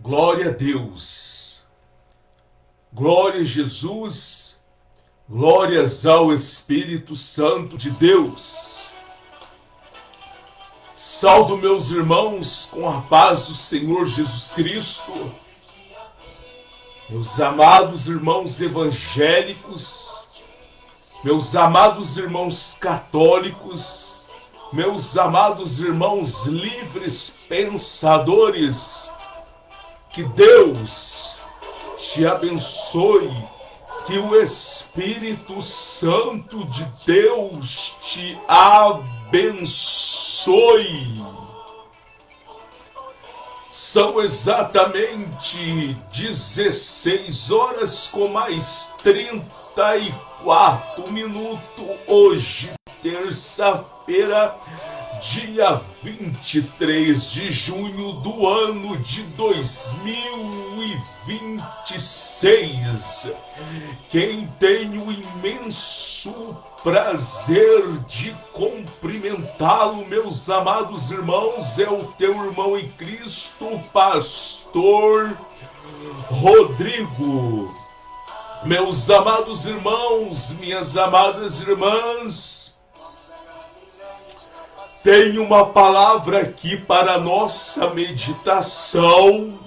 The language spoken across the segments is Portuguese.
Glória a Deus, glória a Jesus, glórias ao Espírito Santo de Deus. Saldo meus irmãos com a paz do Senhor Jesus Cristo, meus amados irmãos evangélicos, meus amados irmãos católicos, meus amados irmãos livres pensadores. Que Deus te abençoe, que o Espírito Santo de Deus te abençoe. São exatamente 16 horas com mais 34 minutos, hoje, terça-feira, dia 23 de junho do ano de 2026. Quem tem o imenso prazer de cumprimentá-lo, meus amados irmãos, é o teu irmão em Cristo, pastor Rodrigo. Meus amados irmãos, minhas amadas irmãs, tem uma palavra aqui para a nossa meditação,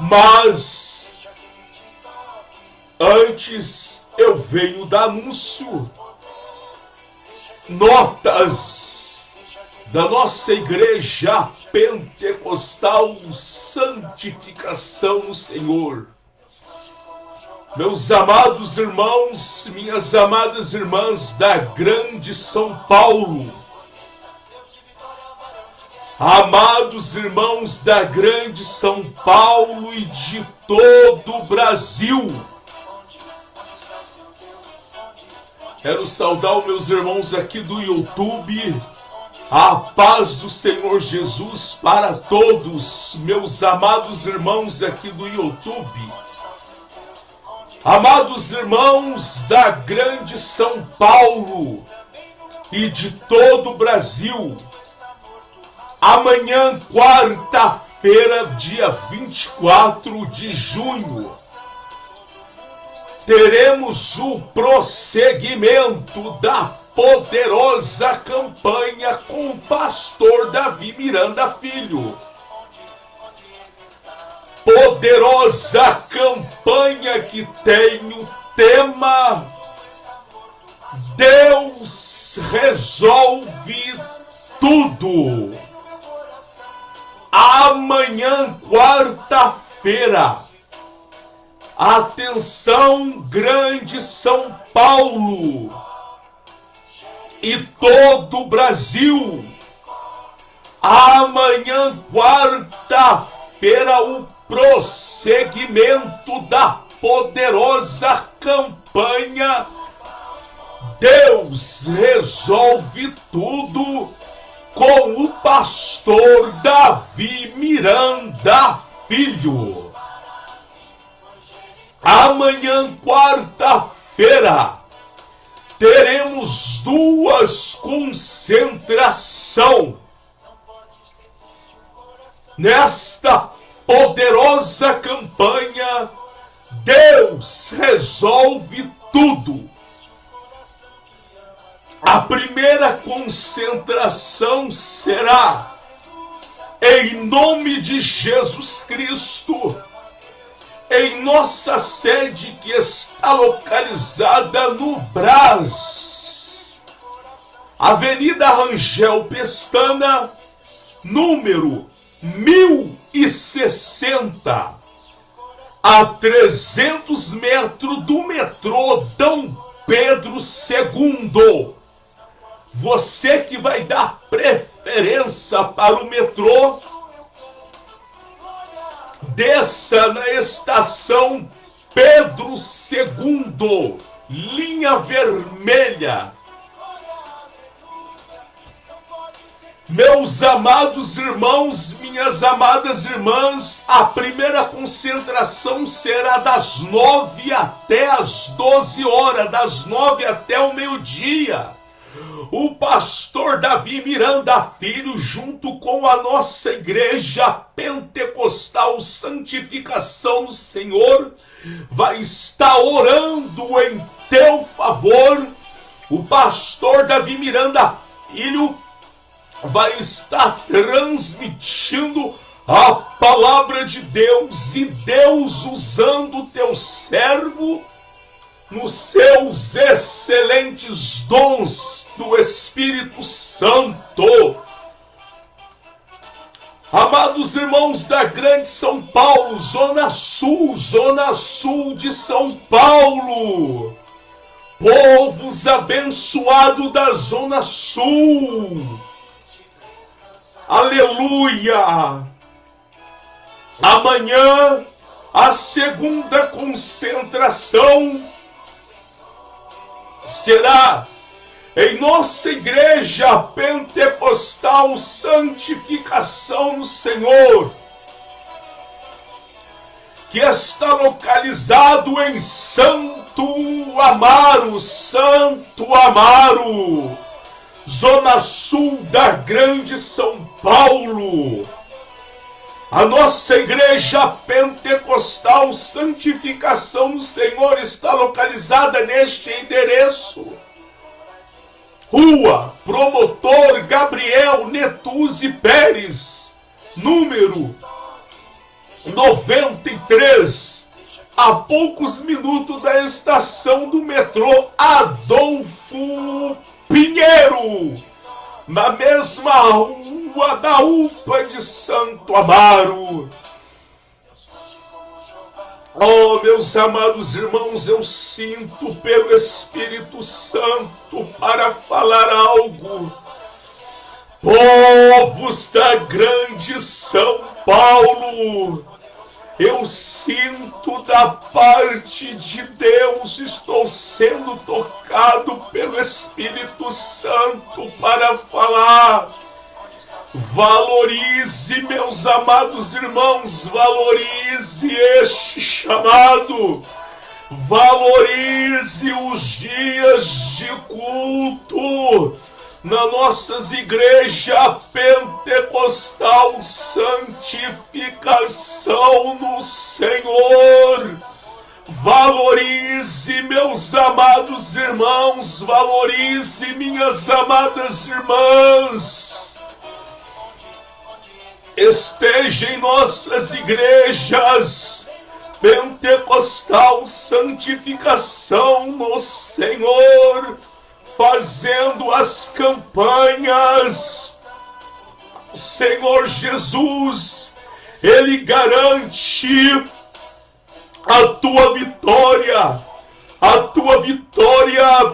mas antes eu venho dar anúncio, notas da nossa igreja pentecostal Santificação no Senhor. Meus amados irmãos, minhas amadas irmãs da Grande São Paulo, amados irmãos da Grande São Paulo e de todo o Brasil, quero saudar os meus irmãos aqui do YouTube, a paz do Senhor Jesus para todos, meus amados irmãos aqui do YouTube. Amados irmãos da Grande São Paulo e de todo o Brasil, amanhã, quarta-feira, dia 24 de junho, teremos o prosseguimento da poderosa campanha com o pastor Davi Miranda Filho. Poderosa campanha que tem o tema Deus resolve tudo. Amanhã, quarta-feira, atenção, Grande São Paulo e todo o Brasil. Amanhã, quarta-feira, o prosseguimento da poderosa campanha Deus resolve tudo com o pastor Davi Miranda Filho. Amanhã, quarta-feira, teremos duas concentrações nesta poderosa campanha Deus resolve tudo. A primeira concentração será em nome de Jesus Cristo, em nossa sede que está localizada no Brás, Avenida Rangel Pestana, número 1060, a 300 metros do metrô Dom Pedro II. Você que vai dar preferência para o metrô, desça na estação Pedro II, linha vermelha. Meus amados irmãos, minhas amadas irmãs, a primeira concentração será das 9 até as 12 horas, das 9 até o meio-dia. o pastor Davi Miranda Filho, junto com a nossa igreja pentecostal Santificação no Senhor, vai estar orando em teu favor. O pastor Davi Miranda Filho vai estar transmitindo a palavra de Deus, e Deus usando o teu servo nos seus excelentes dons do Espírito Santo. Amados irmãos da Grande São Paulo, Zona Sul de São Paulo, povos abençoados da Zona Sul, aleluia! Amanhã, a segunda concentração será em nossa igreja pentecostal Santificação no Senhor, que está localizado em Santo Amaro, Zona Sul da Grande São Paulo. A nossa igreja pentecostal Santificação no Senhor está localizada neste endereço: Rua Promotor Gabriel Netuzzi Pérez, número 93, a poucos minutos da estação do metrô Adolfo Pinheiro, na mesma rua da UPA de Santo Amaro. Oh, meus amados irmãos, eu sinto pelo Espírito Santo para falar algo. Povos da Grande São Paulo, eu sinto da parte de Deus, estou sendo tocado pelo Espírito Santo para falar. Valorize, meus amados irmãos, valorize este chamado, valorize os dias de culto na nossas igrejas pentecostal Santificação no Senhor. Valorize, meus amados irmãos, valorize, minhas amadas irmãs. Esteja em nossas igrejas pentecostal Santificação no Senhor, fazendo as campanhas. O Senhor Jesus, Ele garante a tua vitória. A tua vitória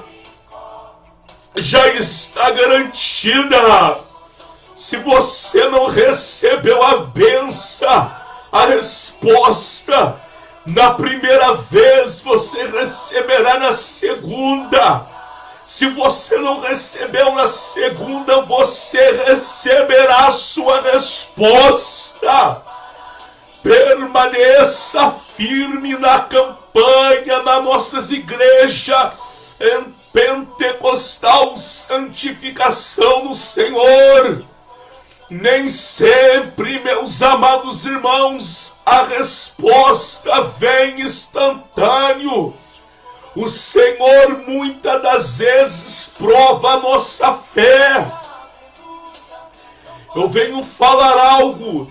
já está garantida. Se você não recebeu a bênção, a resposta na primeira vez, você receberá na segunda. Se você não recebeu na segunda, você receberá a sua resposta. Permaneça firme na campanha, nas nossas igrejas em pentecostal Santificação no Senhor. Nem sempre, meus amados irmãos, a resposta vem instantâneo. O Senhor muitas das vezes prova a nossa fé. Eu venho falar algo.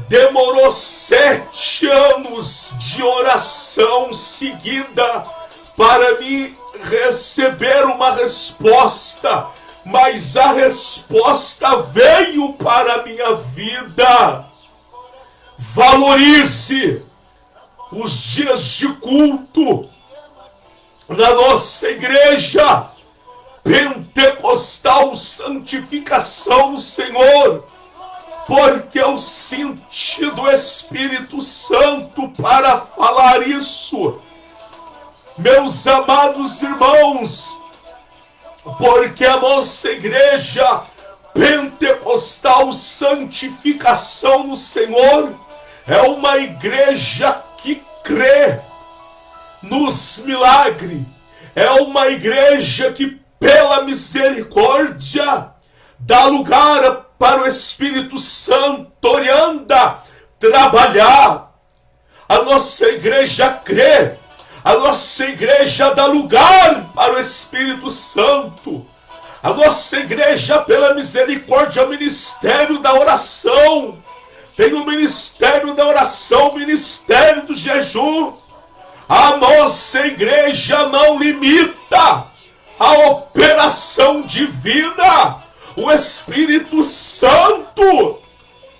Demorou 7 anos de oração seguida para me receber uma resposta. Mas a resposta veio para a minha vida. Valorize os dias de culto na nossa igreja pentecostal Santificação no Senhor, porque eu senti do Espírito Santo para falar isso. Meus amados irmãos, porque a nossa igreja pentecostal Santificação no Senhor é uma igreja que crê nos milagres, é uma igreja que pela misericórdia, dá lugar para o Espírito Santo orianda trabalhar. A nossa igreja crê, a nossa igreja dá lugar para o Espírito Santo. A nossa igreja, pela misericórdia, é o ministério da oração. Tem o ministério da oração, o ministério do jejum. A nossa igreja não limita a operação divina. O Espírito Santo,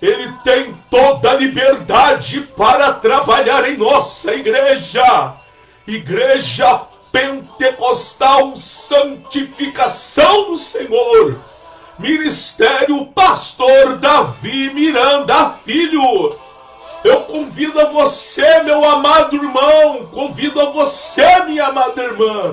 ele tem toda a liberdade para trabalhar em nossa igreja. Igreja Pentecostal Santificação do Senhor. Ministério Pastor Davi Miranda Filho. Eu convido a você, meu amado irmão, convido a você, minha amada irmã,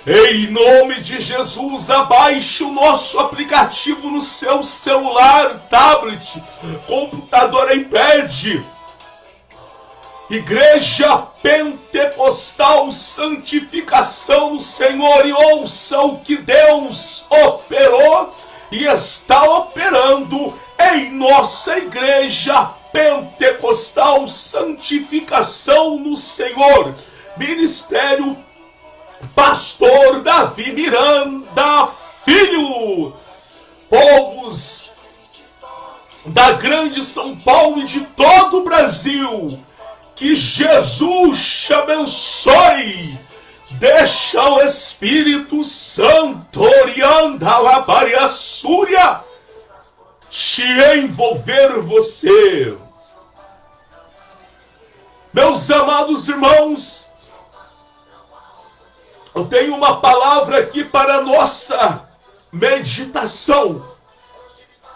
em nome de Jesus, abaixe o nosso aplicativo no seu celular, tablet, computador, iPad. Igreja Pentecostal Santificação do Senhor, e ouça o que Deus operou e está operando em nossa igreja Pentecostal Santificação no Senhor. Ministério Pastor Davi Miranda Filho. Povos da grande São Paulo e de todo o Brasil, que Jesus te abençoe. Deixa o Espírito Santo orianda la Súria te envolver você. Meus amados irmãos, eu tenho uma palavra aqui para a nossa meditação.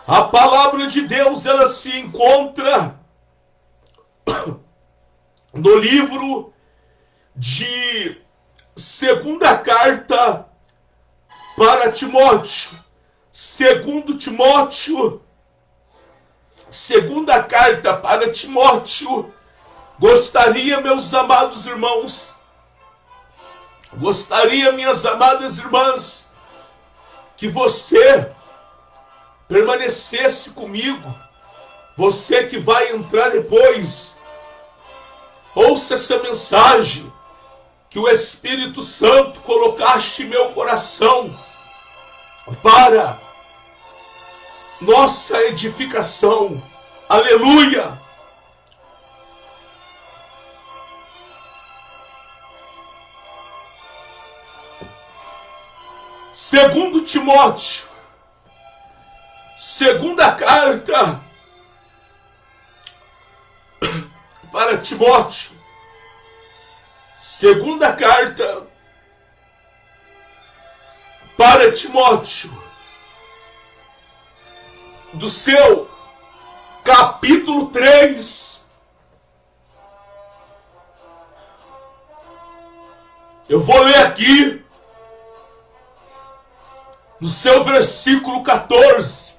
A palavra de Deus, ela se encontra no livro de segunda carta para Timóteo. Segundo Timóteo, segunda carta para Timóteo. Gostaria, meus amados irmãos, gostaria, minhas amadas irmãs, que você permanecesse comigo. Você que vai entrar depois, ouça essa mensagem que o Espírito Santo colocaste em meu coração para nossa edificação. Aleluia! Segundo Timóteo, segunda carta para Timóteo, segunda carta para Timóteo, do seu capítulo 3, eu vou ler aqui no seu versículo 14.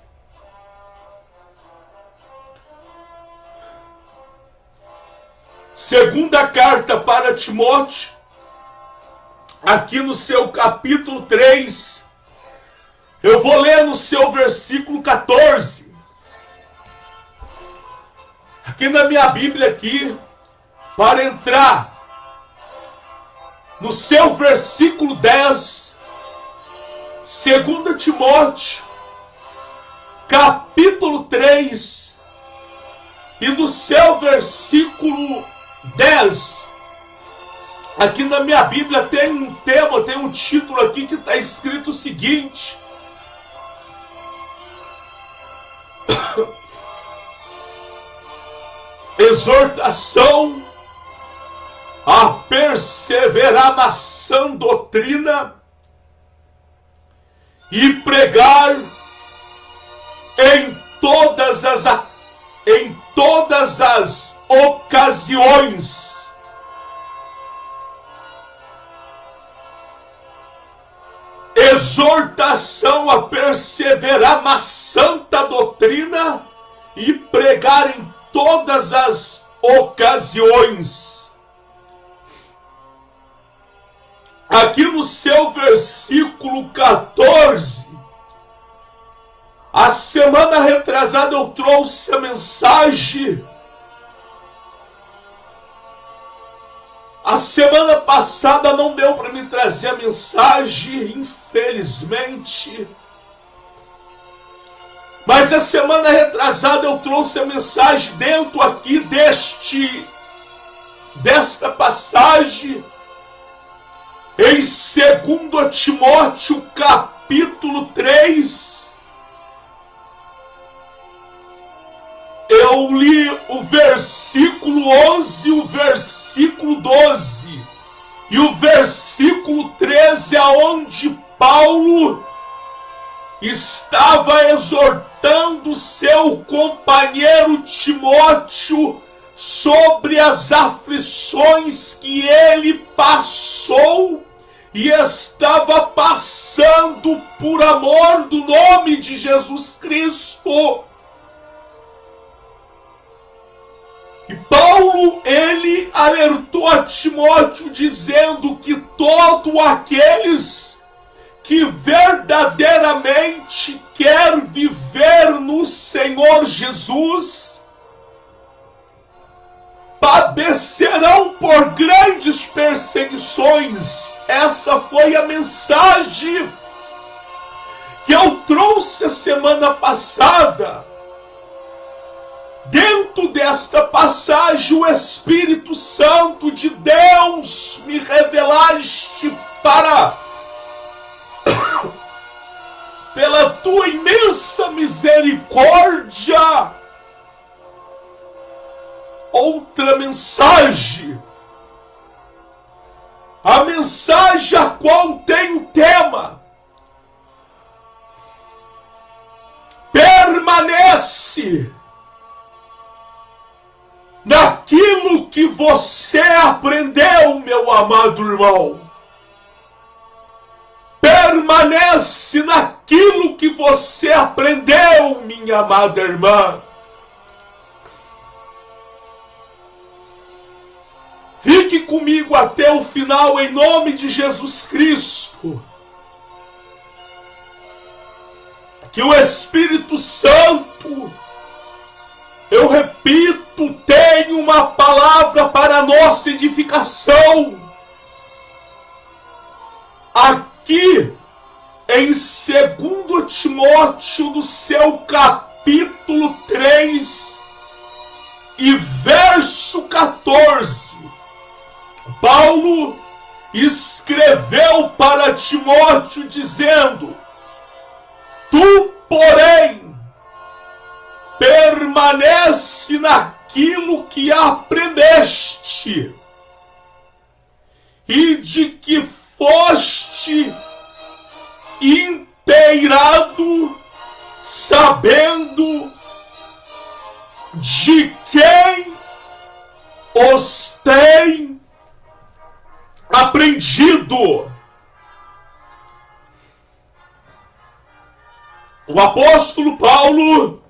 Segunda carta para Timóteo, aqui no seu capítulo 3, eu vou ler no seu versículo 14. Aqui na minha Bíblia aqui, para entrar no seu versículo 10, 2 Timóteo, capítulo 3, e do seu versículo 10, aqui na minha Bíblia tem um tema, tem um título aqui que está escrito o seguinte: exortação a perseverar na sã doutrina e pregar em todas as ocasiões. Exortação a perseverar na santa doutrina e pregar em todas as ocasiões. aqui no seu versículo 14, a semana retrasada eu trouxe a mensagem. A semana passada não deu para me trazer a mensagem, infelizmente. Mas a semana retrasada eu trouxe a mensagem dentro aqui desta passagem em 2 Timóteo capítulo 3. Eu li o versículo 11 e o versículo 12. E o versículo 13 é onde Paulo estava exortando seu companheiro Timóteo sobre as aflições que ele passou e estava passando por amor do nome de Jesus Cristo. E Paulo, ele alertou a Timóteo dizendo que todos aqueles que verdadeiramente quer viver no Senhor Jesus padecerão por grandes perseguições. Essa foi a mensagem que eu trouxe a semana passada. Dentro desta passagem, o Espírito Santo de Deus me revelaste pela tua imensa misericórdia, outra mensagem. A mensagem a qual tem o tema: permanece naquilo que você aprendeu, meu amado irmão. Permanece naquilo que você aprendeu, minha amada irmã. Fique comigo até o final, em nome de Jesus Cristo. Que o Espírito Santo, eu repito, tem uma palavra para a nossa edificação. Aqui em 2 Timóteo, do seu capítulo 3 e verso 14, Paulo escreveu para Timóteo dizendo: tu, porém, permanece naquilo que aprendeste e de que foste inteirado, sabendo de quem os tem aprendido. O apóstolo Paulo,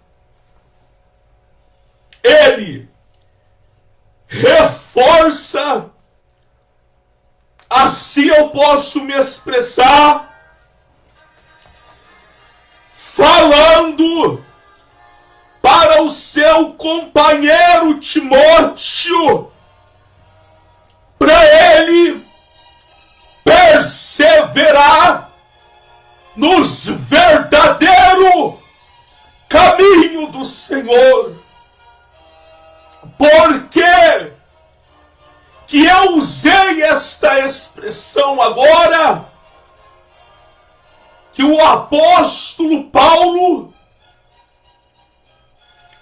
ele reforça, assim eu posso me expressar, falando para o seu companheiro Timóteo, para ele perseverar nos verdadeiro caminho do Senhor. Por que que eu usei esta expressão agora? Que o apóstolo Paulo,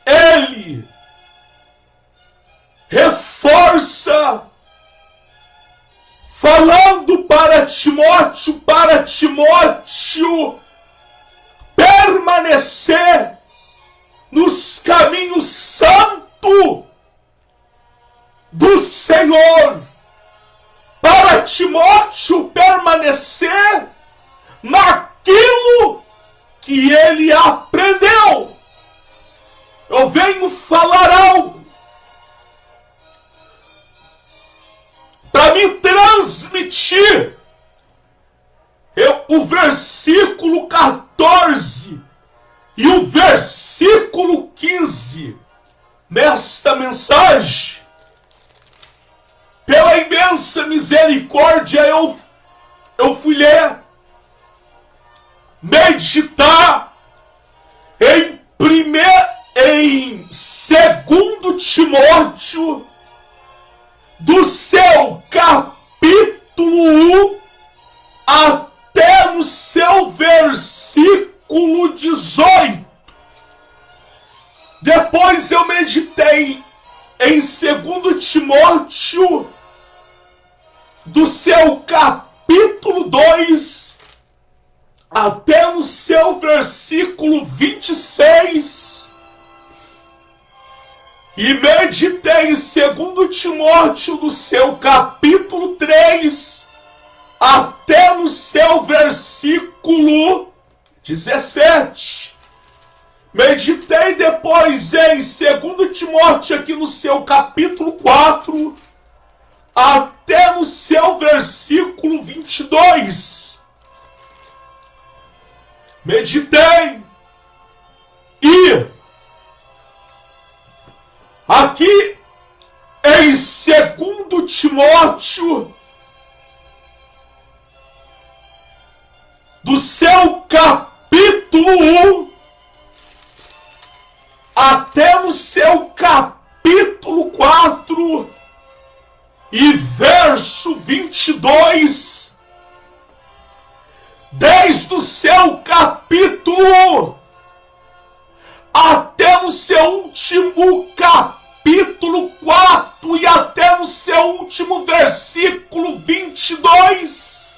ele reforça, falando para Timóteo permanecer nos caminhos santos do Senhor, para Timóteo permanecer naquilo que ele aprendeu. Eu venho falar algo para me transmitir o versículo 14 e o versículo 15. Nesta mensagem, pela imensa misericórdia, eu fui ler, meditar em 2 Timóteo, do seu capítulo 1 até no seu versículo 18. Depois eu meditei em 2 Timóteo, do seu capítulo 2 até no seu versículo 26. E meditei em 2 Timóteo, do seu capítulo 3 até no seu versículo 17. Meditei depois em 2 Timóteo, aqui no seu capítulo 4, até no seu versículo 22. Meditei. E aqui em 2 Timóteo, do seu capítulo 1, até no seu capítulo 4 e verso 22, desde o seu capítulo até no seu último capítulo 4 e até no seu último versículo 22,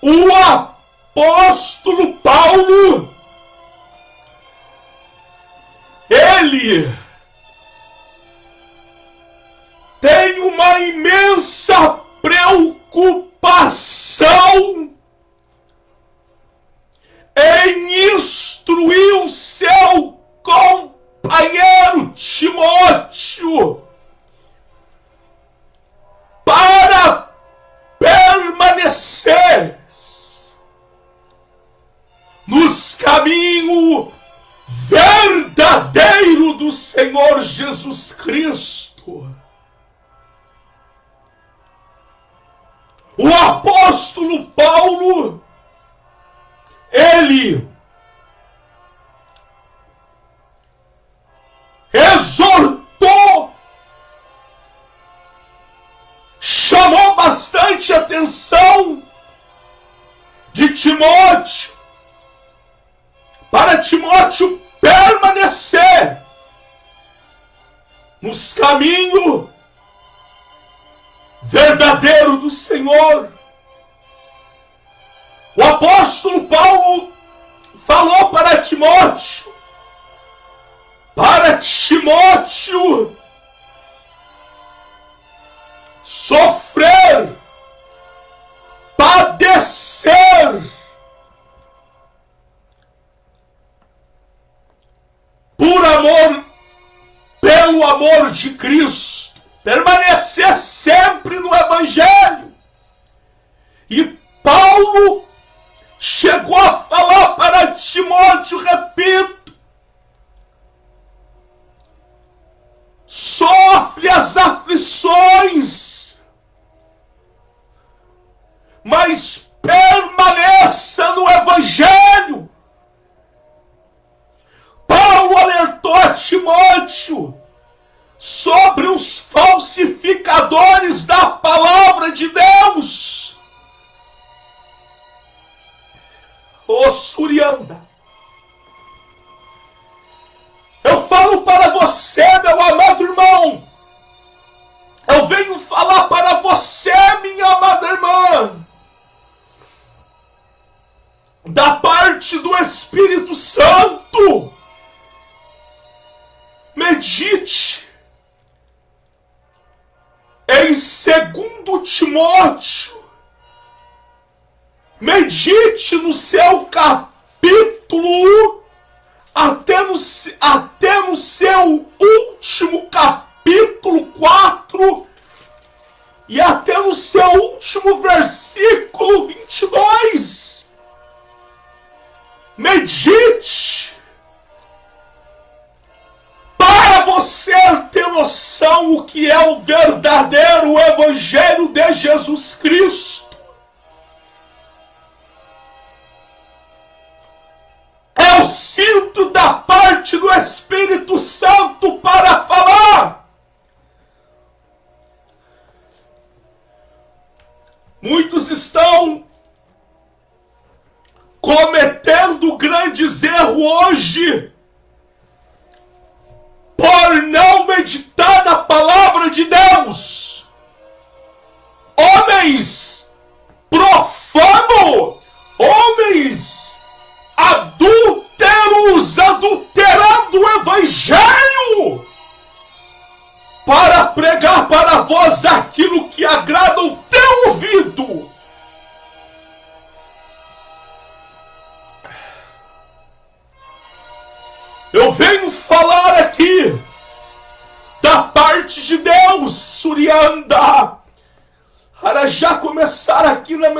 o apóstolo Paulo, ele tem uma imensa preocupação em instruir o seu companheiro Timóteo para permanecer nos caminhos verdadeiro do Senhor Jesus Cristo. O apóstolo Paulo, ele exortou, chamou bastante atenção de Timóteo, para Timóteo permanecer nos caminhos verdadeiros do Senhor. O apóstolo Paulo falou para Timóteo sofrer, padecer por amor, pelo amor de Cristo, permanecer sempre no Evangelho. E Paulo chegou a falar para Timóteo, repito, sofre as aflições, mas permaneça no Evangelho. Paulo alertou a Timóteo sobre os falsificadores da palavra de Deus. Ô Surianda, eu falo para você, meu amado irmão, eu venho falar para você, minha amada irmã, da parte do Espírito Santo. Medite em 2 Timóteo, medite no seu capítulo 1 até no seu último capítulo 4 e até no seu último versículo 22. Medite. Para você ter noção o que é o verdadeiro Evangelho de Jesus Cristo. Eu sinto da parte do Espírito Santo para falar. Muitos estão cometendo grandes erros hoje por não meditar na palavra de Deus. Homens profanos, homens adúlteros, adulterando o Evangelho para pregar para vós aquilo que agrada o teu ouvido. Eu venho falar aqui da parte de Deus, Surianda, para já começar aqui na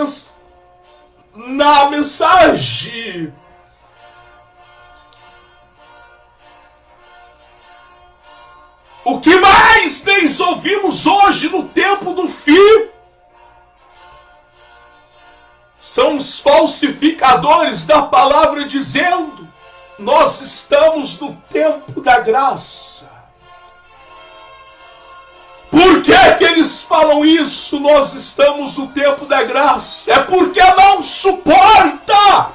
mensagem. O que mais nós ouvimos hoje no tempo do fim são os falsificadores da palavra dizendo: nós estamos no tempo da graça. Por que eles falam isso? Nós estamos no tempo da graça. É porque não suporta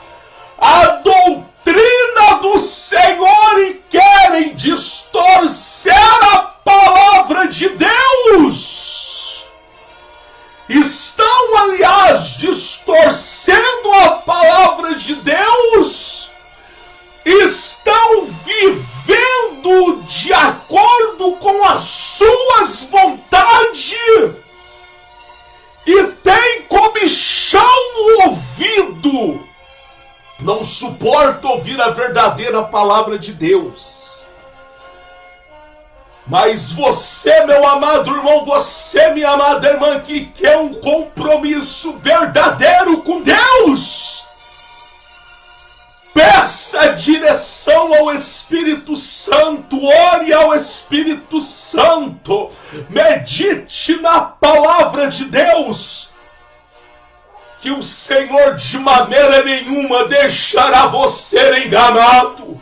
a doutrina do Senhor e querem distorcer a palavra de Deus. Estão, aliás, distorcendo a palavra de Deus. Estão vivendo de acordo com as suas vontades e tem comichão no ouvido. Não suporta ouvir a verdadeira palavra de Deus. Mas você, meu amado irmão, você, minha amada irmã, que quer um compromisso verdadeiro com Deus, peça direção ao Espírito Santo, ore ao Espírito Santo, medite na palavra de Deus, que o Senhor de maneira nenhuma deixará você enganado.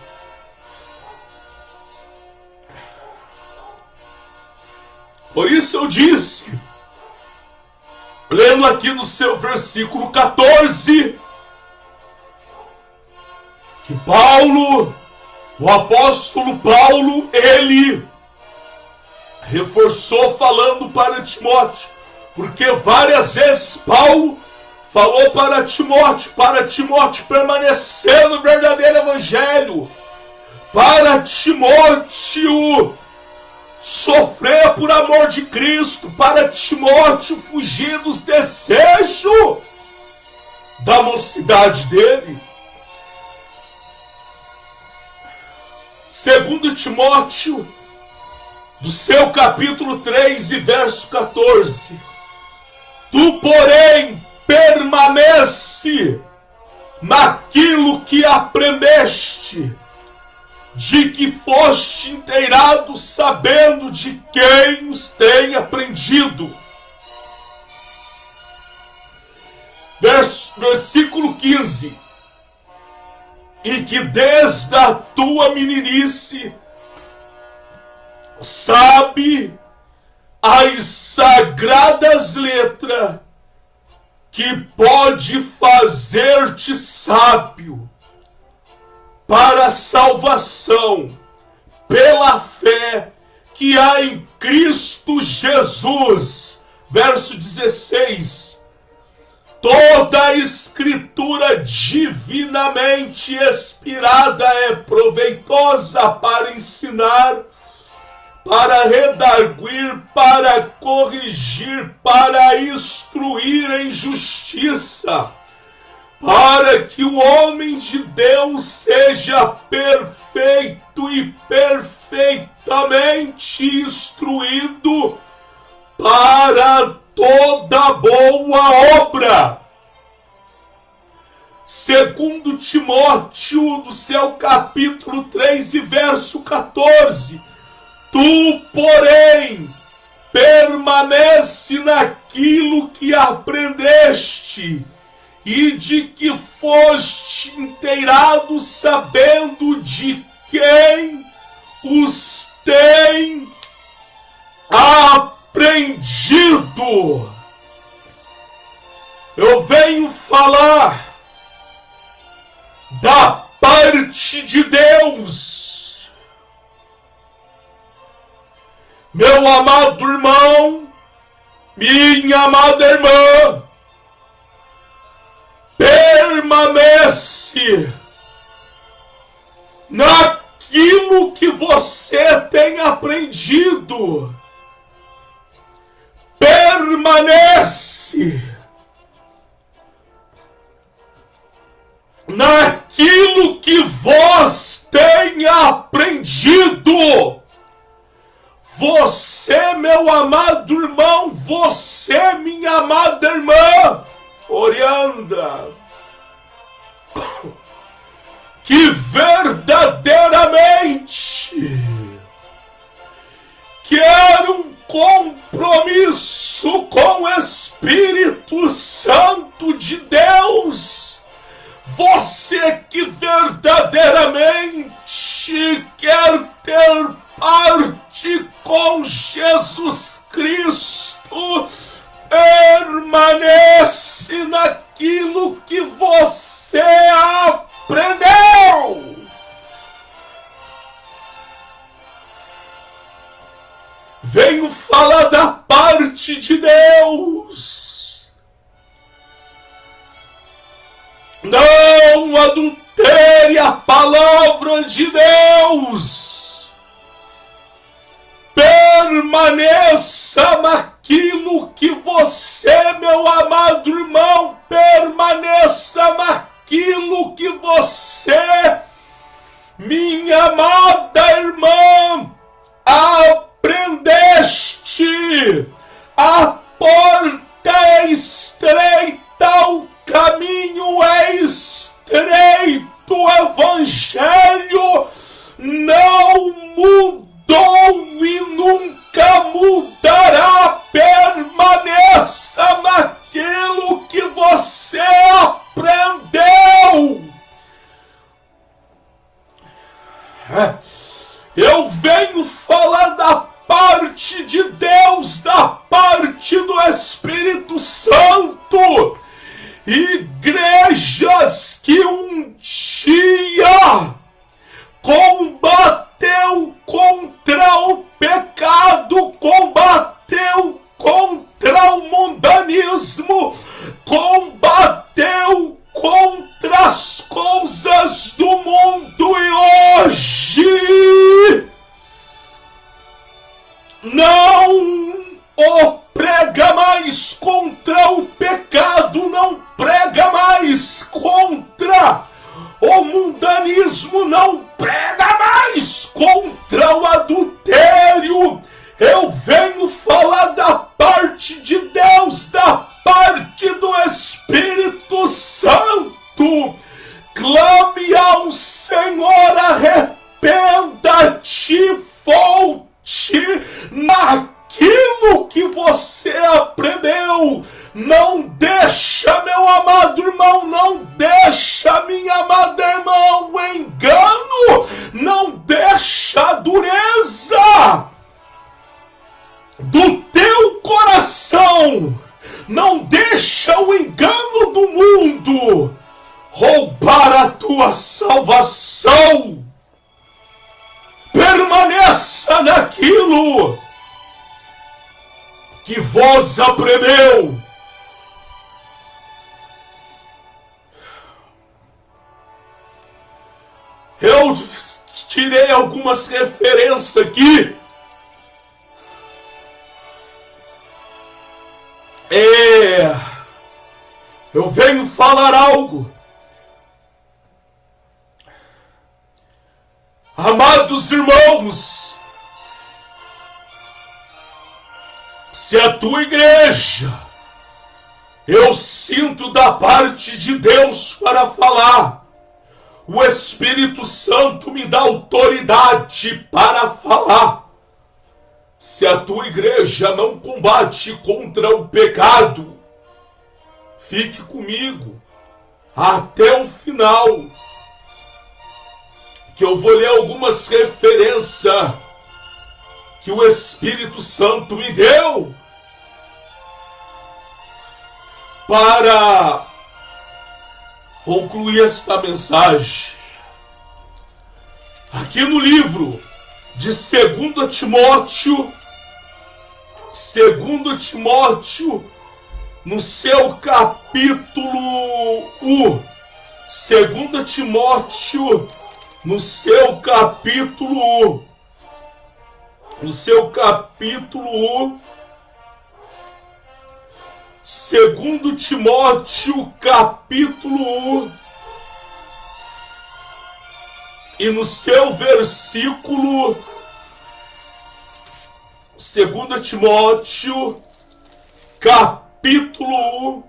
Por isso eu disse, lendo aqui no seu versículo 14, que Paulo, o apóstolo Paulo, ele reforçou falando para Timóteo, porque várias vezes Paulo falou para Timóteo permanecer no verdadeiro evangelho, para Timóteo sofrer por amor de Cristo, para Timóteo fugir dos desejos da mocidade dele. Segundo Timóteo, do seu capítulo 3 e verso 14, tu, porém, permanece naquilo que aprendeste, de que foste inteirado, sabendo de quem os tem aprendido. Versículo 15. E que desde a tua meninice sabe as sagradas letras, que pode fazer-te sábio para a salvação pela fé que há em Cristo Jesus. Verso 16. Toda a escritura divinamente inspirada é proveitosa para ensinar, para redarguir, para corrigir, para instruir em justiça, para que o homem de Deus seja perfeito e perfeitamente instruído para toda boa obra. Segundo Timóteo, do seu capítulo 3 e verso 14. Tu, porém, permanece naquilo que aprendeste e de que foste inteirado, sabendo de quem os tem aprendido. Eu venho falar da parte de Deus. Meu amado irmão, minha amada irmã, permanece naquilo que você tem aprendido. Permanece naquilo que vós tem aprendido. Você, meu amado irmão, você, minha amada irmã, Orianda, que verdadeiramente quer um compromisso com o Espírito Santo de Deus. Você que verdadeiramente quer ter parte com Jesus Cristo, permanece naquilo que você aprendeu. Venho falar da parte de Deus. Não adultere a palavra de Deus. Permaneça naquilo que você, meu amado irmão, permaneça naquilo que você, minha amada irmã, aprendeste. A porta é estreita, o caminho é estreito, o evangelho não mudou e nunca mudará. Permaneça naquilo que você aprendeu. Eu venho falar da parte de Deus, da parte do Espírito Santo. Igrejas que um dia combateu contra o pecado, combateu contra o mundanismo, combateu contra as coisas do mundo e hoje não o prega mais contra o pecado, não prega mais contra o mundanismo, não prega mais contra o adultério. Eu venho falar da parte de Deus, da parte do Espírito Santo. Clame ao Senhor, arrependa-te, volte naquilo que você aprendeu. Não deixa, meu amado irmão, não deixa, minha amada irmã, o engano, não deixa a dureza do teu coração, não deixa o engano do mundo roubar a tua salvação. Permaneça naquilo que vós aprendeu. Eu tirei algumas referências aqui. Eu venho falar algo. Amados irmãos, Se a tua igreja, eu sinto da parte de Deus para falar, o Espírito Santo me dá autoridade para falar. Se a tua igreja não combate contra o pecado, fique comigo até o final, que eu vou ler algumas referências que o Espírito Santo me deu para concluir esta mensagem. Aqui no livro de 2 Timóteo, no seu capítulo 1, 2 Timóteo, no seu capítulo 1, 2 Timóteo, capítulo 1, e no seu versículo, 2 Timóteo, capítulo 1,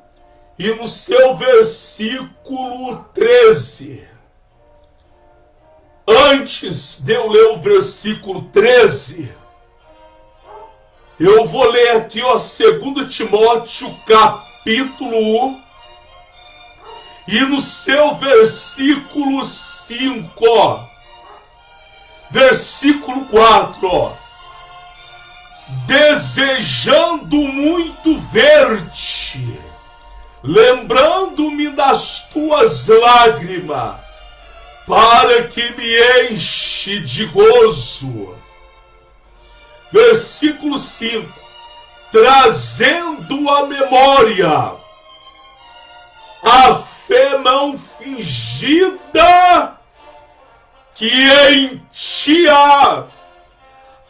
e no seu versículo 13. Antes de eu ler o versículo 13, eu vou ler aqui, 2 Timóteo, capítulo 1, e no seu versículo 5, versículo 4, desejando muito ver-te, lembrando-me das tuas lágrimas, para que me enche de gozo. Versículo 5, trazendo à memória a fé não fingida que em ti há,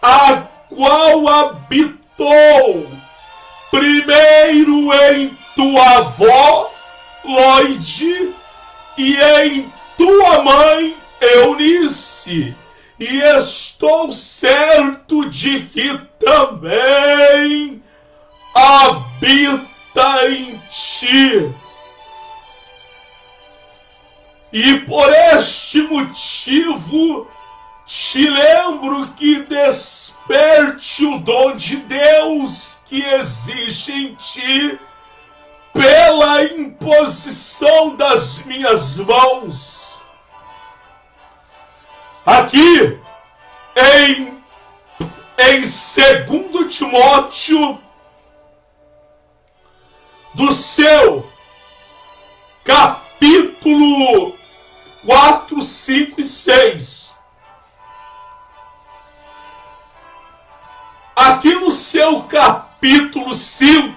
a qual habitou primeiro em tua avó Loide e em tua mãe Eunice, e estou certo de que também habita em ti. E por este motivo te lembro que desperte o dom de Deus que existe em ti pela imposição das minhas mãos. Aqui em 2 Timóteo, do seu capítulo 4, 5 e 6. Aqui no seu capítulo 5,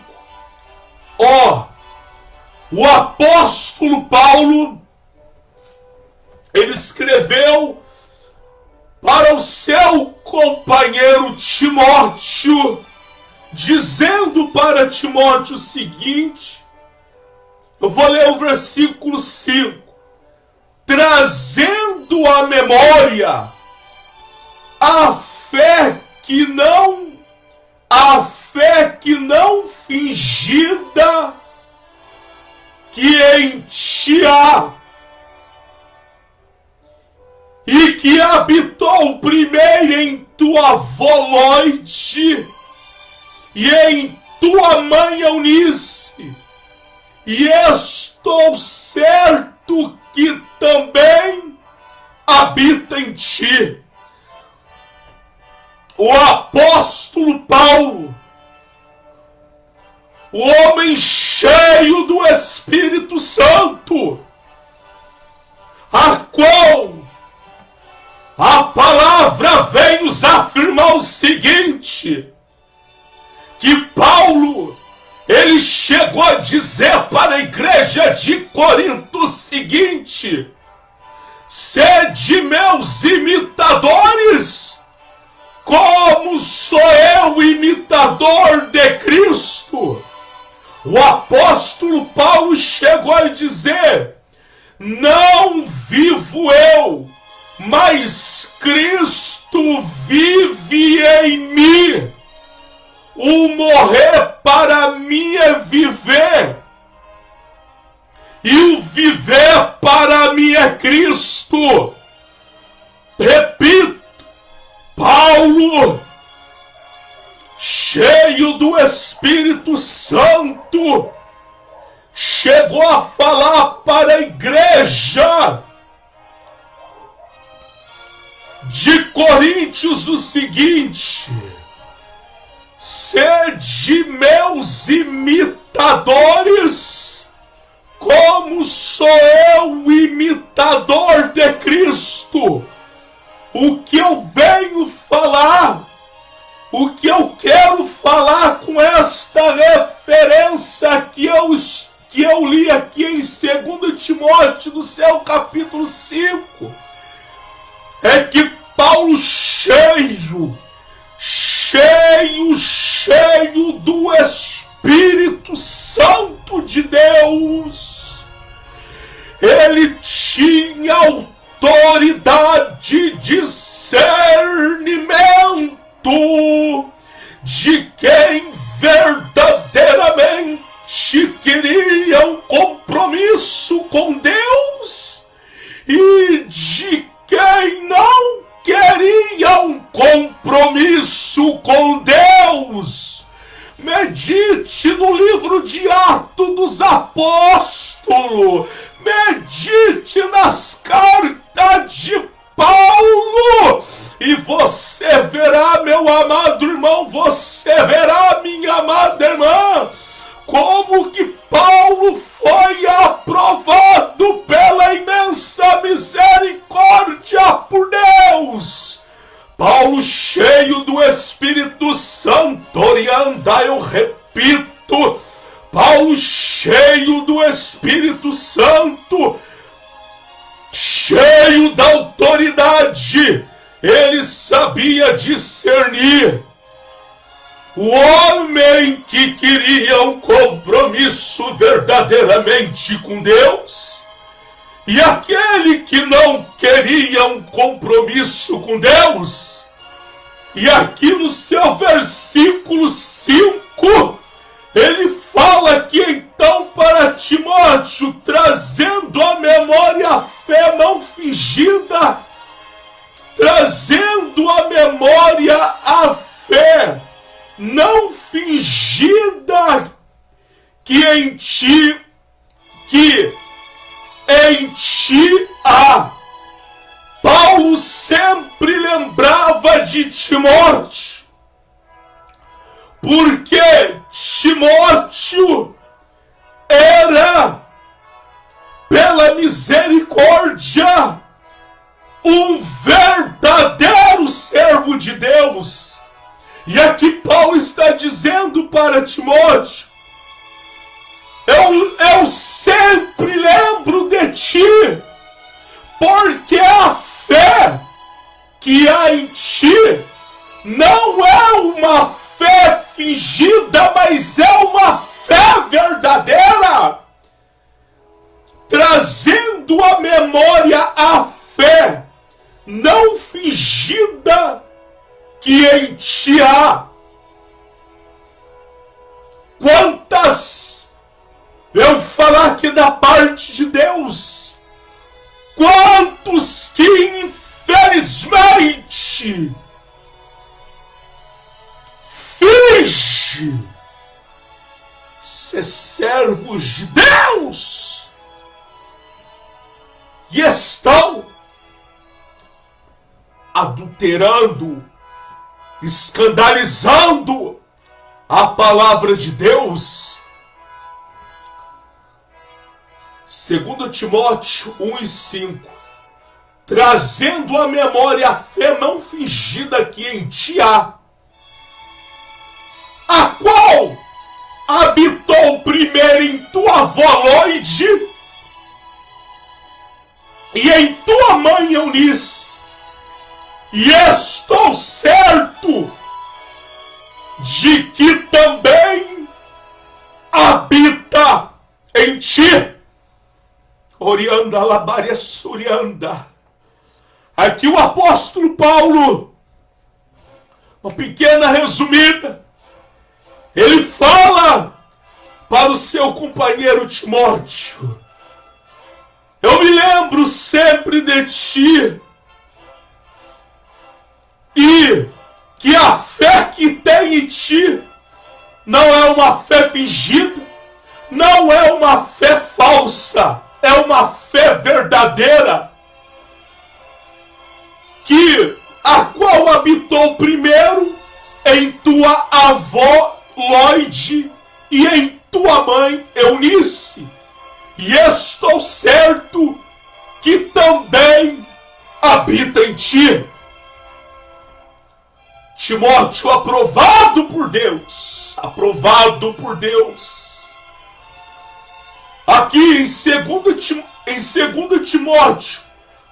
o apóstolo Paulo, ele escreveu para o seu companheiro Timóteo, dizendo para Timóteo o seguinte, eu vou ler o versículo 5, trazendo à memória a fé que não fingida que em ti há, e que habitou primeiro em tua avó Loide e em tua mãe Eunice, e estou certo que também habita em ti. O apóstolo Paulo, o homem cheio do Espírito Santo, a qual a palavra vem nos afirmar o seguinte, que Paulo, ele chegou a dizer para a igreja de Corinto o seguinte, sede meus imitadores, como sou eu imitador de Cristo. O apóstolo Paulo chegou a dizer, não vivo eu, mas Cristo vive em mim. O morrer para mim é viver. E o viver para mim é Cristo. Repito, Paulo, cheio do Espírito Santo, chegou a falar para a igreja de Coríntios o seguinte: sede meus imitadores, como sou eu imitador de Cristo. O que eu venho falar, o que eu quero falar com esta referência que eu li aqui em 2 Timóteo, no seu capítulo 5, é que Paulo cheio do Espírito Santo de Deus, ele tinha autoridade, discernimento de quem verdadeiramente queria um compromisso com Deus e de quem não queria um compromisso com Deus. Medite no livro de Atos dos Apóstolos, medite nas cartas de Paulo, e você verá, meu amado irmão, você verá, minha amada irmã, como que Paulo foi aprovado pela imensa misericórdia por Deus. Paulo, cheio do Espírito Santo, orianda, eu repito, Paulo, cheio do Espírito Santo, cheio da autoridade, ele sabia discernir o homem que queria um compromisso verdadeiramente com Deus e aquele que não queria um compromisso com Deus. E aqui no seu versículo 5, ele fala que então para Timóteo, trazendo à memória a fé não fingida, trazendo à memória a fé não fingida que em ti há. Paulo sempre lembrava de Timóteo, porque Timóteo era, pela misericórdia, um verdadeiro servo de Deus. E aqui Paulo está dizendo para Timóteo: eu sempre lembro de ti, porque a fé que há em ti não é uma fé fingida, mas é uma fé verdadeira, trazendo à memória a fé não fingida que em ti há. Quantas, eu falar aqui da parte de Deus, quantos que infelizmente fingem ser servos de Deus e estão adulterando, escandalizando a palavra de Deus. 2 Timóteo 1:5, trazendo à memória a fé não fingida que em ti há, a qual habitou primeiro em tua avó Loide e em tua mãe Eunice, e estou certo de que também habita em ti. Orianda, Labaria, Surianda. Aqui o apóstolo Paulo, uma pequena resumida, ele fala para o seu companheiro Timóteo: eu me lembro sempre de ti, e que a fé que tem em ti não é uma fé fingida, não é uma fé falsa, é uma fé verdadeira, que a qual habitou primeiro em tua avó Lóide e em tua mãe Eunice, e estou certo que também habita em ti. Timóteo, aprovado por Deus, aprovado por Deus. Aqui em 2 Timóteo,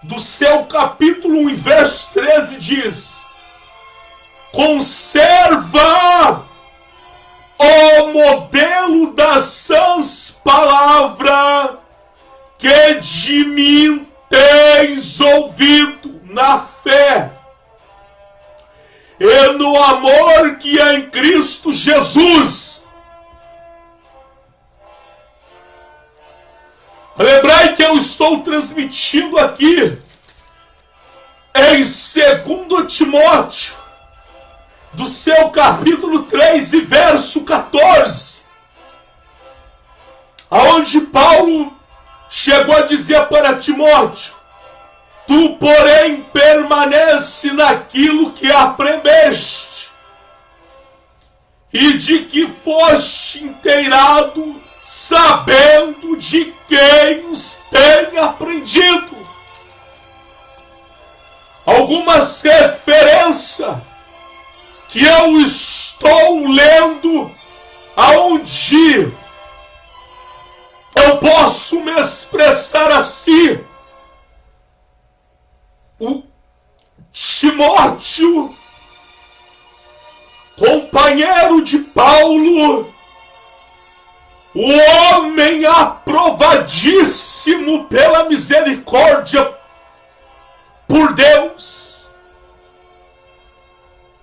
do seu capítulo 1, verso 13, diz: conserva o modelo das sãs palavras que de mim tens ouvido na fé e no amor que é em Cristo Jesus. Lembrai que eu estou transmitindo aqui em 2 Timóteo, do seu capítulo 3 e verso 14, aonde Paulo chegou a dizer para Timóteo: tu, porém, permanece naquilo que aprendeste e de que foste inteirado, sabendo de quem os tem aprendido. Algumas referências que eu estou lendo, aonde eu posso me expressar assim: o Timóteo, companheiro de Paulo, o homem aprovadíssimo pela misericórdia por Deus,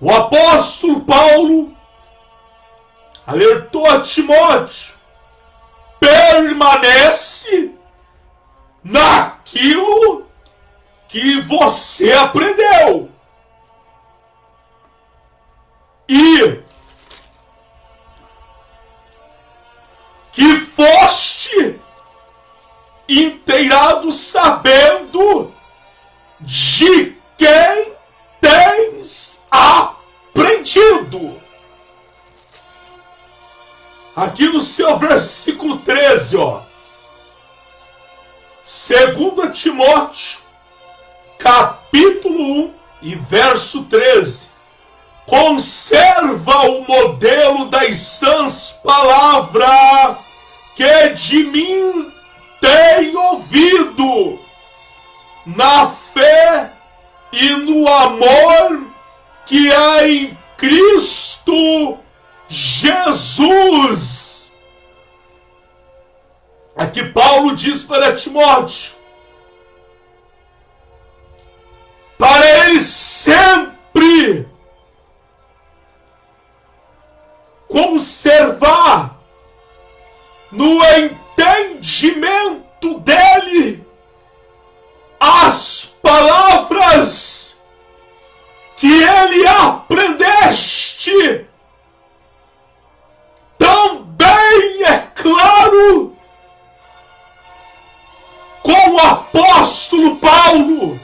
o apóstolo Paulo alertou a Timóteo: permanece naquilo que você aprendeu e que foste inteirado, sabendo de quem tens aprendido. Aqui no seu versículo 13, ó, 2 Timóteo, capítulo 1 e verso 13. Conserva o modelo das sãs palavras que de mim tem ouvido, na fé e no amor que há em Cristo Jesus. Aqui Paulo diz para Timóteo, para ele sempre conservar no entendimento dele as palavras que ele aprendeste. Também é claro com o apóstolo Paulo.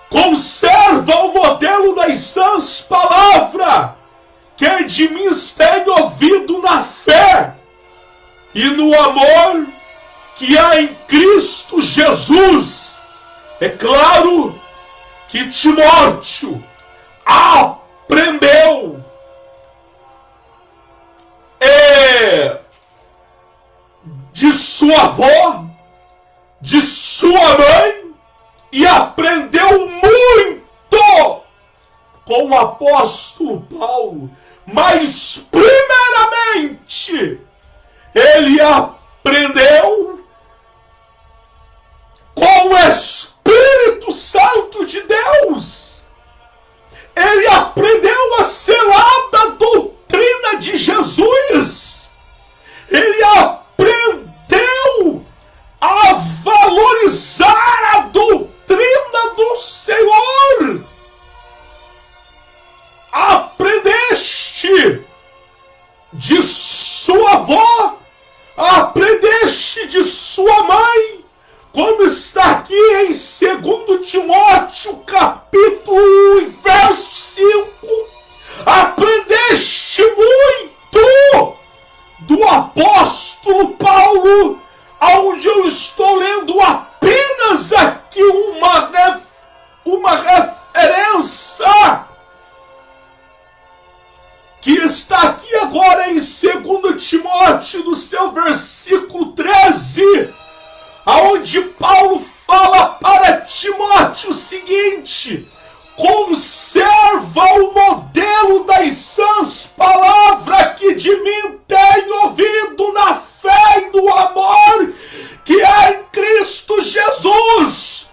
Conserva o modelo das sãs palavras que de mim tem ouvido na fé e no amor que há em Cristo Jesus. É claro que Timóteo aprendeu de sua avó, de sua mãe, e aprendeu muito com o apóstolo Paulo. Mas primeiramente ele aprendeu com o Espírito Santo de Deus. Ele Timóteo, capítulo 1 e verso 5, aprendeste muito do apóstolo Paulo, onde eu estou lendo apenas aqui uma referência que está aqui agora em 2 Timóteo, no seu versículo 13, aonde Paulo fala para Timóteo o seguinte: conserva o modelo das sãs palavras que de mim tem ouvido na fé e no amor que é em Cristo Jesus.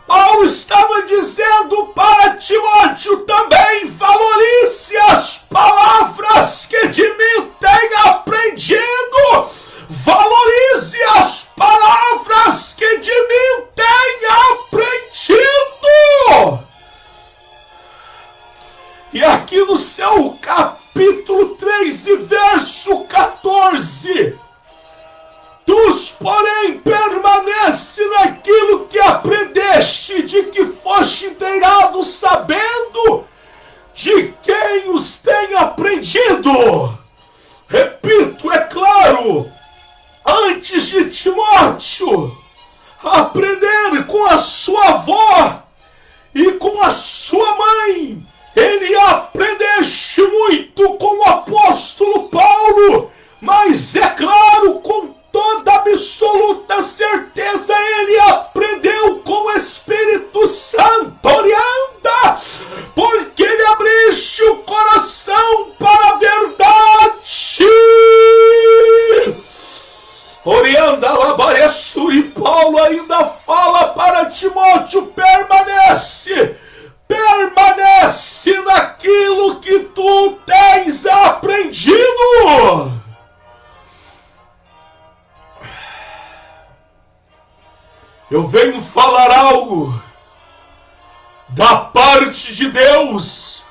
Paulo estava dizendo para Timóteo também: valorize as palavras que de mim tem aprendido, valorize as palavras que de mim tem aprendido. E aqui no seu capítulo 3 e verso 14, tu, porém, permanece naquilo que aprendeste, de que foste inteirado, sabendo de quem os tem aprendido. Repito, é claro, antes de Timóteo aprender com a sua avó e com a sua mãe, ele aprendeste muito com o apóstolo Paulo, mas é claro, com toda absoluta certeza, ele aprendeu com o Espírito Santo, orianda, porque ele abriste o coração para a verdade. Orianda, labareço, e Paulo ainda fala para Timóteo: permanece naquilo que tu tens aprendido. Eu venho falar algo da parte de Deus.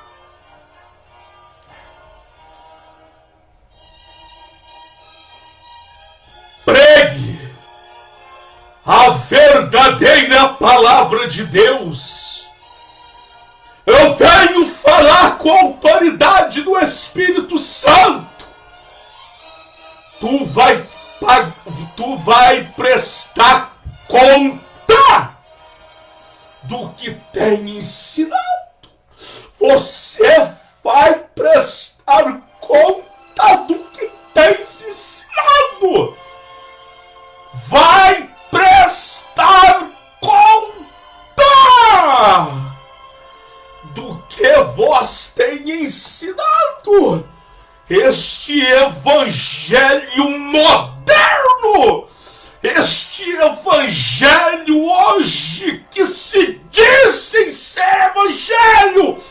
Pregue a verdadeira palavra de Deus. Eu venho falar com a autoridade do Espírito Santo. Tu vai prestar conta do que tem ensinado. Você vai prestar conta do que tens ensinado. Vai prestar conta do que vós tem ensinado. Este evangelho moderno, este evangelho hoje que se dizem ser evangelho,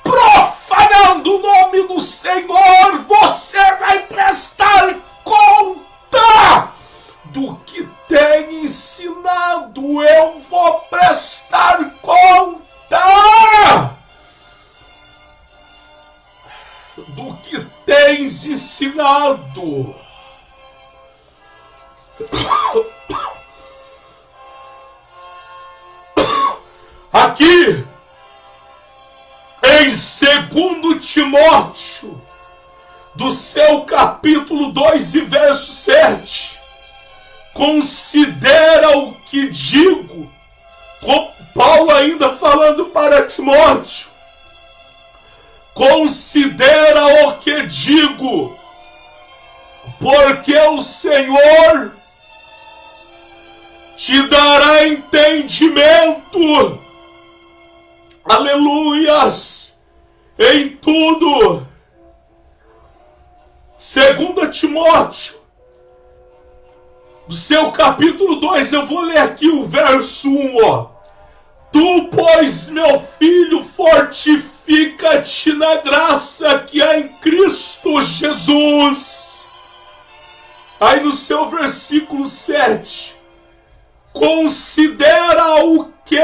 profanando o nome do Senhor, você vai prestar conta do que tem ensinado. Eu vou prestar conta do que tens ensinado. Aqui em 2 Timóteo, do seu capítulo 2 e verso 7, considera o que digo, Paulo ainda falando para Timóteo, considera o que digo, porque o Senhor te dará entendimento, aleluias, em tudo. 2 Timóteo, do seu capítulo 2, eu vou ler aqui o verso 1, ó. Tu, pois, meu filho, fortifica-te na graça que há em Cristo Jesus. Aí no seu versículo 7, considera o que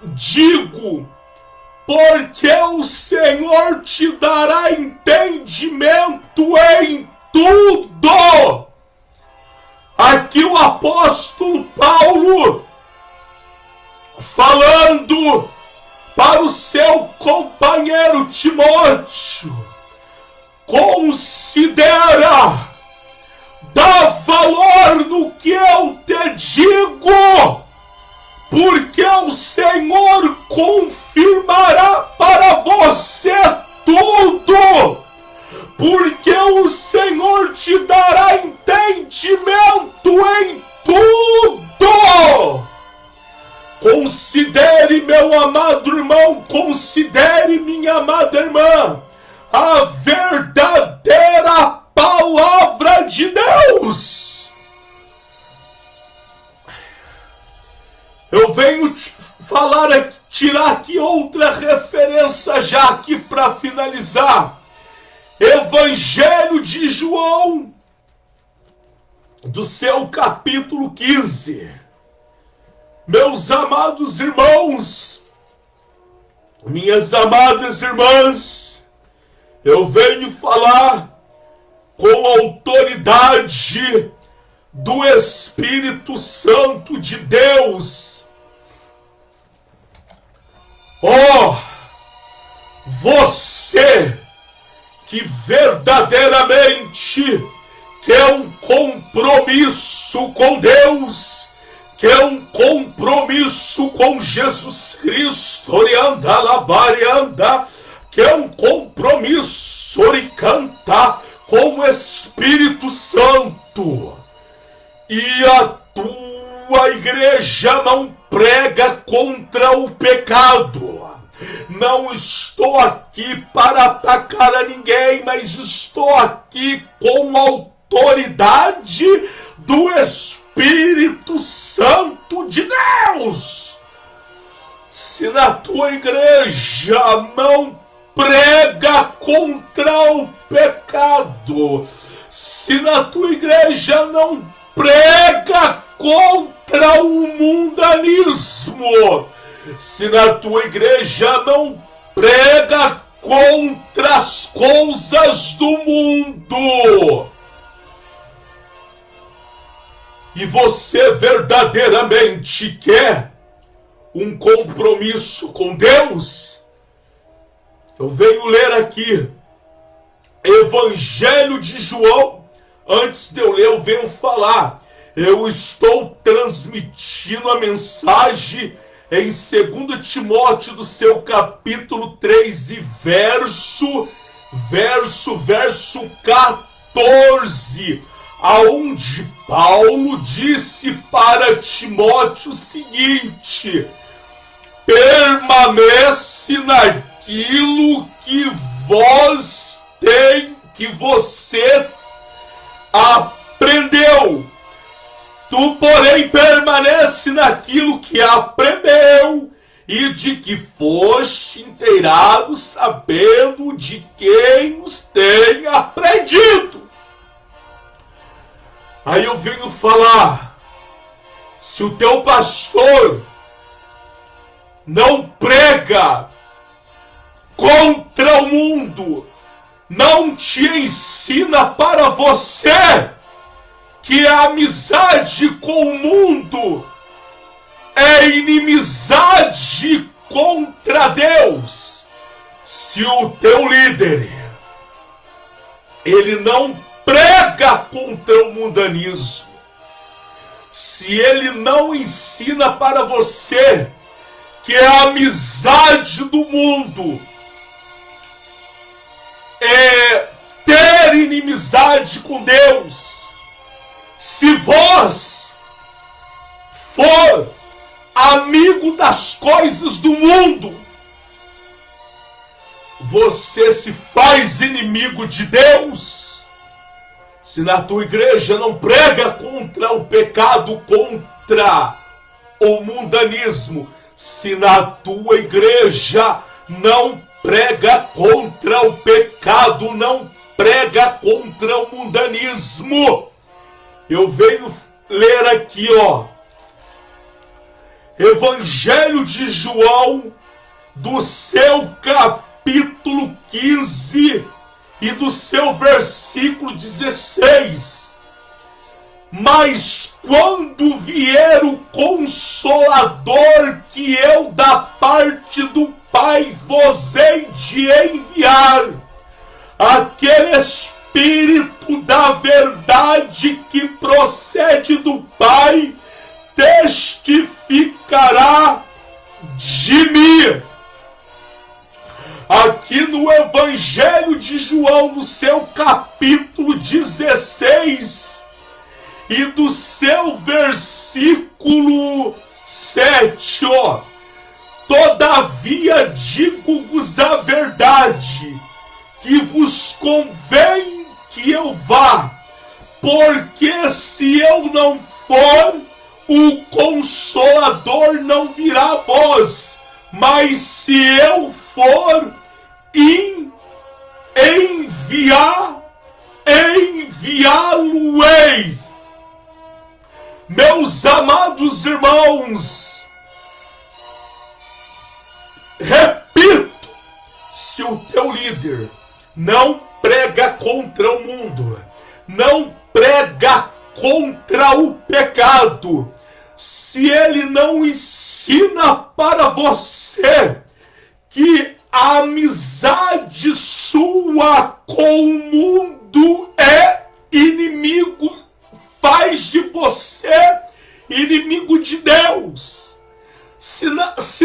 digo, porque o Senhor te dará entendimento em tudo. Aqui o apóstolo Paulo falando para o seu companheiro Timóteo: considera, dá valor no que eu te digo, porque o Senhor confirmará para você tudo, porque o Senhor te dará entendimento em tudo. Considere, meu amado irmão, considere, minha amada irmã, a verdadeira palavra de Deus. Eu venho te falar aqui, tirar aqui outra referência já aqui para finalizar. Evangelho de João, do seu capítulo 15. Meus amados irmãos, minhas amadas irmãs, eu venho falar com a autoridade do Espírito Santo de Deus. Oh, você que verdadeiramente quer um compromisso com Deus, quer um compromisso com Jesus Cristo, orianda, labarianda, quer um compromisso, oricanta, com o Espírito Santo, e a tua igreja não prega contra o pecado. Não estou aqui para atacar a ninguém, mas estou aqui com a autoridade do Espírito Santo de Deus. Se na tua igreja não prega contra o pecado, se na tua igreja não prega contra o mundanismo, se na tua igreja não prega contra as coisas do mundo, e você verdadeiramente quer um compromisso com Deus, eu venho ler aqui Evangelho de João. Antes de eu ler, eu venho falar. Eu estou transmitindo a mensagem em 2 Timóteo, do seu capítulo 3 e verso 14, aonde Paulo disse para Timóteo o seguinte: permanece naquilo que você aprendeu. Tu, porém, permanece naquilo que aprendeu e de que foste inteirado, sabendo de quem os tem aprendido. Aí eu venho falar: se o teu pastor não prega contra o mundo, não te ensina para você que a amizade com o mundo é inimizade contra Deus, se o teu líder ele não prega contra o mundanismo, se ele não ensina para você que a amizade do mundo é ter inimizade com Deus, se vós for amigo das coisas do mundo, você se faz inimigo de Deus. Se na tua igreja não prega contra o pecado, contra o mundanismo, se na tua igreja não prega contra o pecado, não prega contra o mundanismo, eu venho ler aqui, Evangelho de João, do seu capítulo 15 e do seu versículo 16. Mas quando vier o Consolador, que eu da parte do Pai vos hei de enviar aquele Espírito da verdade que procede do Pai, testificará de mim. Aqui no Evangelho de João, no seu capítulo 16 e do seu versículo 7, todavia digo-vos a verdade, que vos convém que eu vá, porque se eu não for, o Consolador não virá a vós, mas se eu for, enviá-lo-ei. Meus amados irmãos, repito, se o teu líder não prega contra o mundo, não prega contra o pecado, se ele não ensina para você que a amizade sua com o mundo é inimigo, faz de você inimigo de Deus, se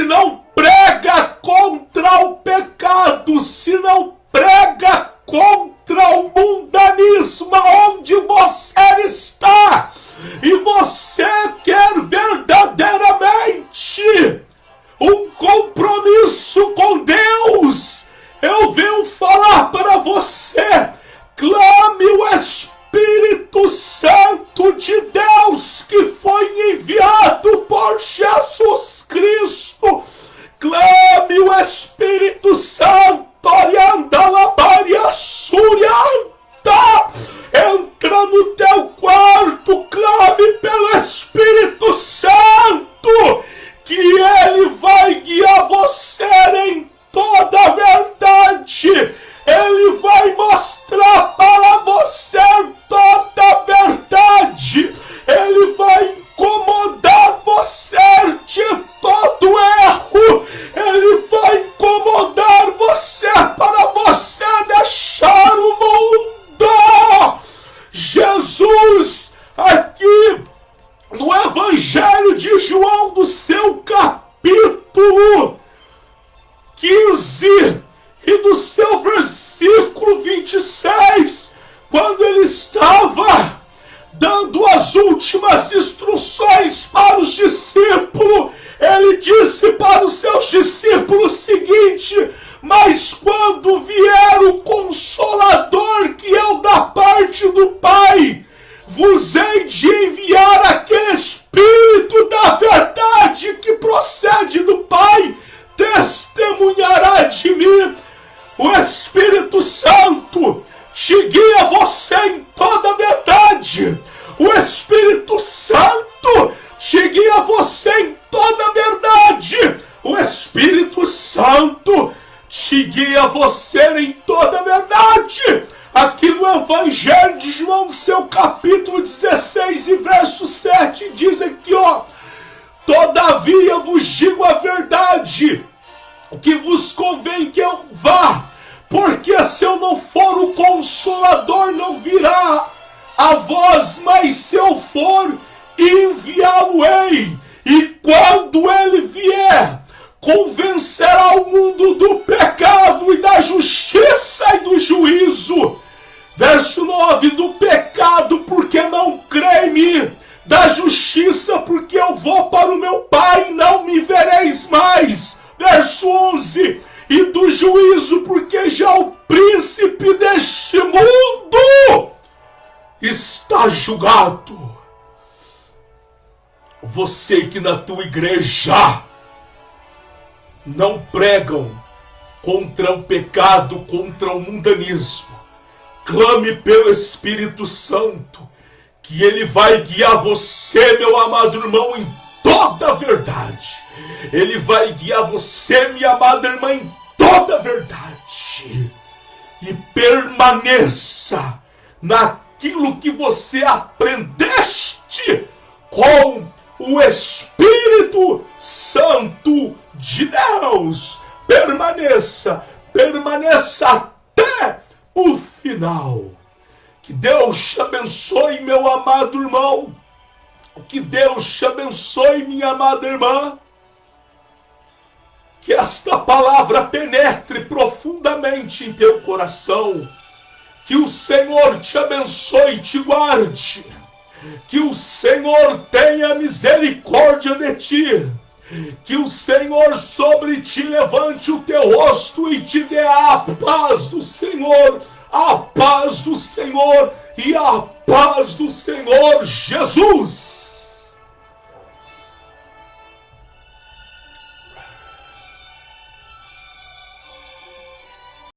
não prega contra o pecado, se não prega contra o mundanismo onde você está, e você quer verdadeiramente um compromisso com Deus, eu venho falar para você: clame o Espírito Santo de Deus que foi enviado por Jesus Cristo. Clame o Espírito Santo, entra no teu quarto, clame pelo Espírito Santo, que ele vai guiar você em toda a verdade, ele vai mostrar para você toda a verdade, ele vai incomodar você de todo erro, ele vai incomodar você para você deixar o mundo. Jesus, aqui no Evangelho de João, do seu capítulo 15 e do seu versículo 26, quando ele estava dando as últimas instruções para os discípulos, ele disse para os seus discípulos o seguinte: mas quando vier o Consolador, que é o da parte do Pai, vos hei de enviar aquele Espírito da verdade que procede do Pai, testemunhará de mim. O Espírito Santo te guia você em toda a verdade. O Espírito Santo te guia você em toda a verdade. O Espírito Santo te guia você em toda a verdade. Aqui no Evangelho de João, seu capítulo 16 e verso 7, diz aqui, todavia vos digo a verdade, que vos convém que eu vá, porque se eu não for, o Consolador não virá a vós, mas se eu for, enviá-lo-ei, e quando ele vier, convencerá o mundo do pecado e da justiça e do juízo. Verso 9, do pecado, porque não crê em mim, da justiça, porque eu vou para o meu Pai e não me vereis mais. Verso 11, e do juízo, porque já o príncipe deste mundo está julgado. Você que na tua igreja não pregam contra o pecado, contra o mundanismo, clame pelo Espírito Santo, que ele vai guiar você, meu amado irmão, em toda a verdade. Ele vai guiar você, minha amada irmã, em toda a verdade. E permaneça naquilo que você aprendeste com o Espírito Santo de Deus. permaneça até o final. Que Deus te abençoe, meu amado irmão. Que Deus te abençoe, minha amada irmã. Que esta palavra penetre profundamente em teu coração. Que o Senhor te abençoe e te guarde. Que o Senhor tenha misericórdia de ti. Que o Senhor sobre ti levante o teu rosto e te dê a paz do Senhor. A paz do Senhor e a paz do Senhor Jesus.